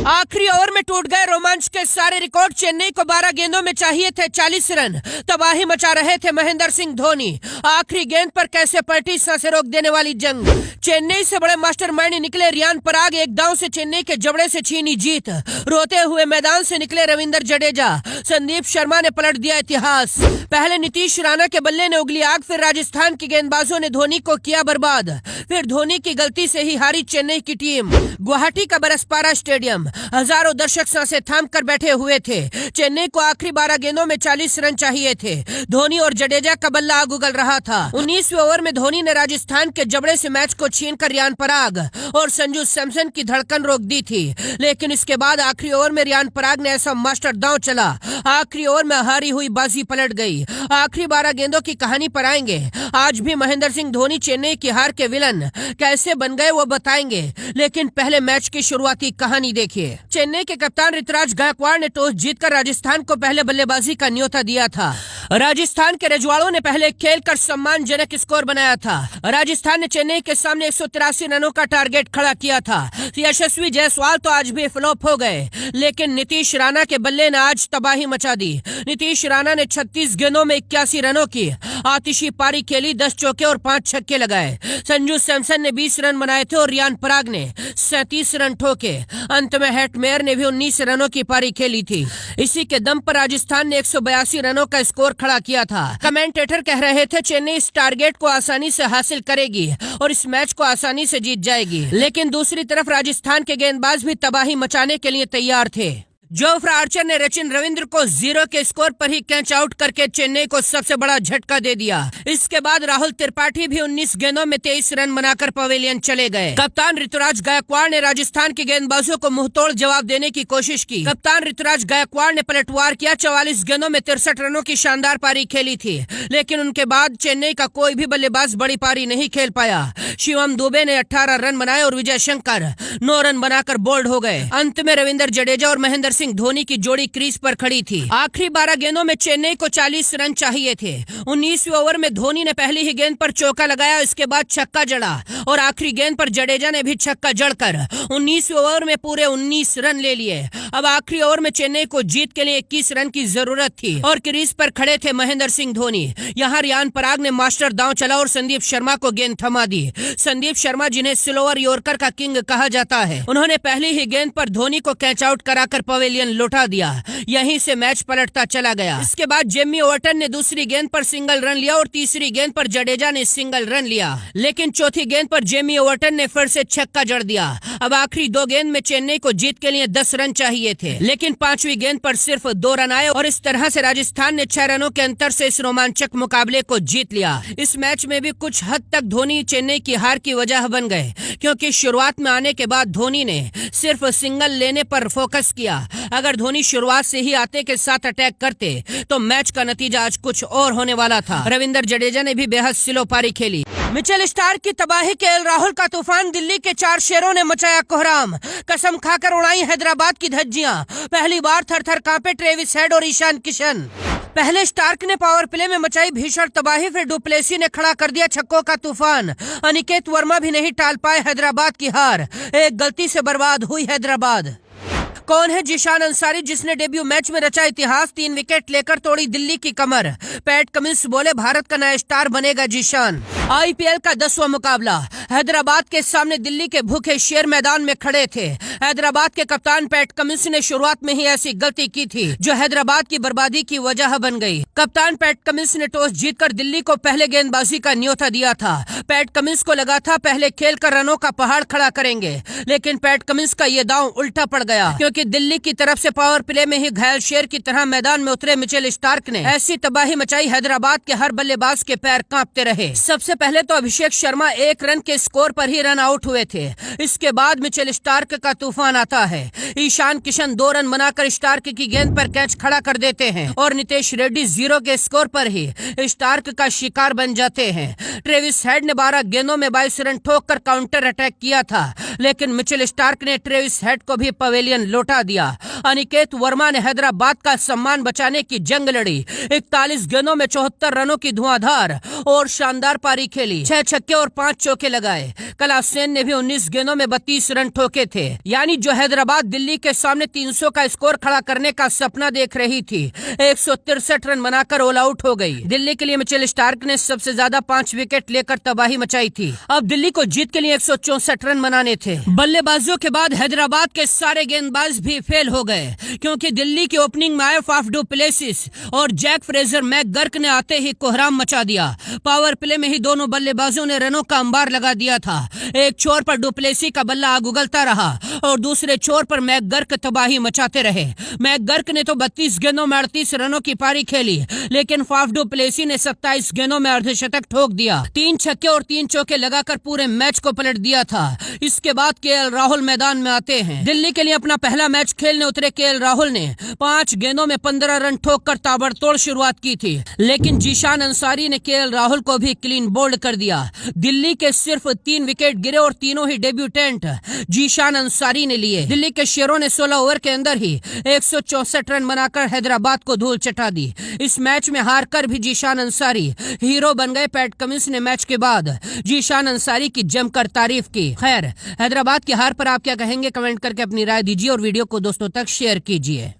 आखिरी ओवर में टूट गए रोमांच के सारे रिकॉर्ड। चेन्नई को 12 गेंदों में चाहिए थे 40 रन। तबाही मचा रहे थे महेंद्र सिंह धोनी। आखिरी गेंद पर कैसे पलटी सांसें रोक देने वाली जंग। चेन्नई से बड़े मास्टरमाइंड निकले रियान पराग, एक दांव से चेन्नई के जबड़े से छीनी जीत। रोते हुए मैदान से निकले रविंद्र जडेजा। संदीप शर्मा ने पलट दिया इतिहास। पहले नीतीश राणा के बल्ले ने उगली आग, फिर राजस्थान के गेंदबाजों ने धोनी को किया बर्बाद। फिर धोनी की गलती से ही हारी चेन्नई की टीम। गुवाहाटी का बरसपारा स्टेडियम, हजारों दर्शक सांसें थाम कर बैठे हुए थे। चेन्नई को आखिरी 12 गेंदों में 40 रन चाहिए थे। धोनी और जडेजा का बल्ला आग उगल रहा था। 19वें ओवर में धोनी ने राजस्थान के जबड़े से मैच को छीनकर रियान पराग और संजू सैमसन की धड़कन रोक दी थी। लेकिन इसके बाद आखिरी ओवर में रियान पराग ने ऐसा मास्टर दांव चला, आखिरी ओवर में हारी हुई बाजी पलट गई। आखिरी 12 गेंदों की कहानी पर आएंगे। आज भी महेंद्र सिंह धोनी चेन्नई की हार के विलन कैसे बन गए वो बताएंगे, लेकिन पहले मैच की शुरुआती कहानी देखिए। चेन्नई के कप्तान ऋतुराज गायकवाड़ ने टॉस जीतकर राजस्थान को पहले बल्लेबाजी का न्योता दिया था। राजस्थान के रजवाड़ों ने पहले खेलकर सम्मानजनक स्कोर बनाया था। राजस्थान ने चेन्नई के सामने 183 रनों का टारगेट खड़ा किया था। यशस्वी जायसवाल तो आज भी फ्लॉप हो गए, लेकिन नीतीश राणा के बल्ले ने आज तबाही मचा दी। नीतीश राणा ने 36 गेंदों में 81 रनों की आतिशी पारी खेली, 10 चौके और 5 छक्के लगाए। संजू सैमसन ने 20 रन बनाए थे और रियान पराग ने 37 रन ठोके। अंत में हेटमेयर ने भी 19 रनों की पारी खेली थी। इसी के दम पर राजस्थान ने 182 रनों का स्कोर खड़ा किया था। कमेंटेटर कह रहे थे चेन्नई इस टारगेट को आसानी से हासिल करेगी और इस मैच को आसानी से जीत जाएगी। लेकिन दूसरी तरफ राजस्थान के गेंदबाज भी तबाही मचाने के लिए तैयार थे। जोफ्रा आर्चर ने सचिन रविंद्र को 0 के स्कोर पर ही कैच आउट करके चेन्नई को सबसे बड़ा झटका दे दिया। इसके बाद राहुल त्रिपाठी भी 19 गेंदों में 23 रन बनाकर पवेलियन चले गए। कप्तान ऋतुराज गायकवाड़ ने राजस्थान के गेंदबाजों को मुंहतोड़ जवाब देने की कोशिश की। कप्तान ऋतुराज गायकवाड़ ने पलटवार किया। 44 गेंदों में 63 रनों की शानदार पारी खेली थी, लेकिन उनके बाद चेन्नई का कोई भी बल्लेबाज बड़ी पारी नहीं खेल पाया। शिवम दुबे ने 18 रन बनाए और विजय शंकर 9 रन बनाकर बोल्ड हो गए। अंत में रविंद्र जडेजा और महेंद्र सिंह धोनी की जोड़ी क्रीज पर खड़ी थी। आखिरी 12 गेंदों में चेन्नई को 40 रन चाहिए थे। 19वें ओवर में धोनी ने पहली ही गेंद पर चौका लगाया, इसके बाद छक्का जड़ा और आखिरी गेंद पर जडेजा ने भी छक्का जड़कर 19वें ओवर में पूरे 19 रन ले लिए। अब आखिरी ओवर में चेन्नई को जीत के लिए 21 रन की जरूरत थी और क्रीज पर खड़े थे महेंद्र सिंह धोनी। यहाँ रियान पराग ने मास्टर दांव चला और संदीप शर्मा को गेंद थमा दी। संदीप शर्मा, जिन्हें स्लोअर यॉर्कर का किंग कहा जाता है, उन्होंने पहली ही गेंद पर धोनी को कैच आउट कराकर पवेलियन लौटा दिया। यहीं से मैच पलटता चला गया। इसके बाद जेमी ओवर्टन ने दूसरी गेंद पर सिंगल रन लिया और तीसरी गेंद पर जडेजा ने सिंगल रन लिया, लेकिन चौथी गेंद पर जेमी ओवर्टन ने फिर से छक्का जड़ दिया। अब आखिरी 2 गेंद में चेन्नई को जीत के लिए 10 रन चाहिए थे, लेकिन 5वीं गेंद पर सिर्फ 2 रन आए और इस तरह से राजस्थान ने 6 रनों के अंतर से इस रोमांचक मुकाबले को जीत लिया। इस मैच में भी कुछ हद तक धोनी चेन्नई की हार की वजह बन गए, क्योंकि शुरुआत में आने के बाद धोनी ने सिर्फ सिंगल लेने पर फोकस किया। अगर धोनी शुरुआत से ही आते के साथ अटैक करते तो मैच का नतीजा आज कुछ और होने वाला था। रविंद्र जडेजा ने भी बेहद स्लो पारी खेली। मिचेल स्टार्क की तबाही के एल राहुल का तूफान, दिल्ली के 4 शेरों ने मचाया कोहराम। कसम खाकर उड़ाई हैदराबाद की धज्जियां। पहली बार थर-थर कांपे ट्रेविस हेड और ईशान किशन। पहले स्टार्क ने पावर प्ले में मचाई भीषण तबाही, फिर डुप्लेसी ने खड़ा कर दिया छक्कों का तूफान। अनिकेत वर्मा भी नहीं टाल पाए हैदराबाद की हार। एक गलती से बर्बाद हुई हैदराबाद। कौन है जीशान अंसारी, जिसने डेब्यू मैच में रचा इतिहास? 3 विकेट लेकर तोड़ी दिल्ली की कमर। पैट कमिंस बोले भारत का नया स्टार बनेगा जीशान। आईपीएल का 10वां मुकाबला। हैदराबाद के सामने दिल्ली के भूखे शेर मैदान में खड़े थे। हैदराबाद के कप्तान पैट कमिंस ने शुरुआत में ही ऐसी गलती की थी जो हैदराबाद की बर्बादी की वजह बन गई। कप्तान पैट कमिंस ने टॉस जीतकर दिल्ली को पहले गेंदबाजी का न्योता दिया था। पैट कमिंस को लगा था पहले खेलकर रनों का पहाड़ खड़ा करेंगे, लेकिन पैट कमिंस का ये दांव उल्टा पड़ गया, क्योंकि दिल्ली की तरफ से पावर प्ले में ही घायल शेर की तरह मैदान में उतरे मिचेल स्टार्क ने ऐसी तबाही मचाई, हैदराबाद के हर बल्लेबाज के पैर कांपते रहे। सबसे पहले तो अभिषेक शर्मा 1 रन के स्कोर पर ही रन आउट हुए थे। इसके बाद मिचेल स्टार्क का तूफान आता है। ईशान किशन 2 रन बनाकर स्टार्क की गेंद पर कैच खड़ा कर देते हैं और नितेश रेड्डी 0 के स्कोर पर ही स्टार्क का शिकार बन जाते हैं। ट्रेविस हेड ने 12 गेंदों में 22 रन ठोक कर काउंटर अटैक किया था, लेकिन मिचेल स्टार्क ने ट्रेविस हेड को भी पवेलियन लौटा चटा दिया। अनिकेत वर्मा ने हैदराबाद का सम्मान बचाने की जंग लड़ी। 41 गेंदों में 74 रनों की धुआंधार और शानदार पारी खेली। 6 छक्के और 5 चौके लगाए। कला सेन ने भी 19 गेंदों में 32 रन ठोके थे। यानी जो हैदराबाद दिल्ली के सामने 300 का स्कोर खड़ा करने का सपना देख रही थी, 163 रन बनाकर ऑल आउट हो गई। दिल्ली के लिए मिचेल स्टार्क ने सबसे ज्यादा 5 विकेट लेकर तबाही मचाई थी। अब दिल्ली को जीत के लिए 164 रन बनाने थे। बल्लेबाजों के बाद हैदराबाद के सारे गेंदबाज भी फेल हो गए, क्योंकि दिल्ली की ओपनिंग में आए फाफ डू प्लेसिस और जैक फ्रेजर मैकगर्क ने आते ही कोहराम मचा दिया। पावर प्ले में ही दोनों बल्लेबाजों ने रनों का अंबार लगा दिया था। एक छोर पर डुप्लेसी का बल्ला आग उगलता रहा और दूसरे छोर पर मैकगर्क तबाही मचाते रहे। मैकगर्क ने तो 32 गेंदों में 38 रनों की पारी खेली, लेकिन फाफ डू प्लेसी ने 27 गेंदों में अर्धशतक ठोक दिया। 3 छक्के और 3 चौके लगाकर पूरे मैच को पलट दिया था। इसके बाद केएल राहुल मैदान में आते हैं। दिल्ली के लिए अपना पहला मैच खेलने उतरे केएल राहुल ने 5 गेंदों में 15 रन ठोककर ताबड़तोड़ शुरुआत की थी, लेकिन जीशान अंसारी ने केएल राहुल को भी क्लीन बोल्ड कर दिया। दिल्ली के सिर्फ 3 विकेट गिरे और तीनों ही डेब्यूटेंट जीशान अंसारी ने लिए। दिल्ली के शेरों ने 16 ओवर के अंदर ही 164 रन बनाकर हैदराबाद को धूल चटा दी। इस मैच में हारकर भी जीशान अंसारी हीरो बन गए। पैट कमिंस ने मैच के बाद जीशान अंसारी की जमकर तारीफ की। खैर, हैदराबाद की हार पर आप क्या कहेंगे, कमेंट करके अपनी राय दीजिए और वीडियो को दोस्तों तक शेयर कीजिए।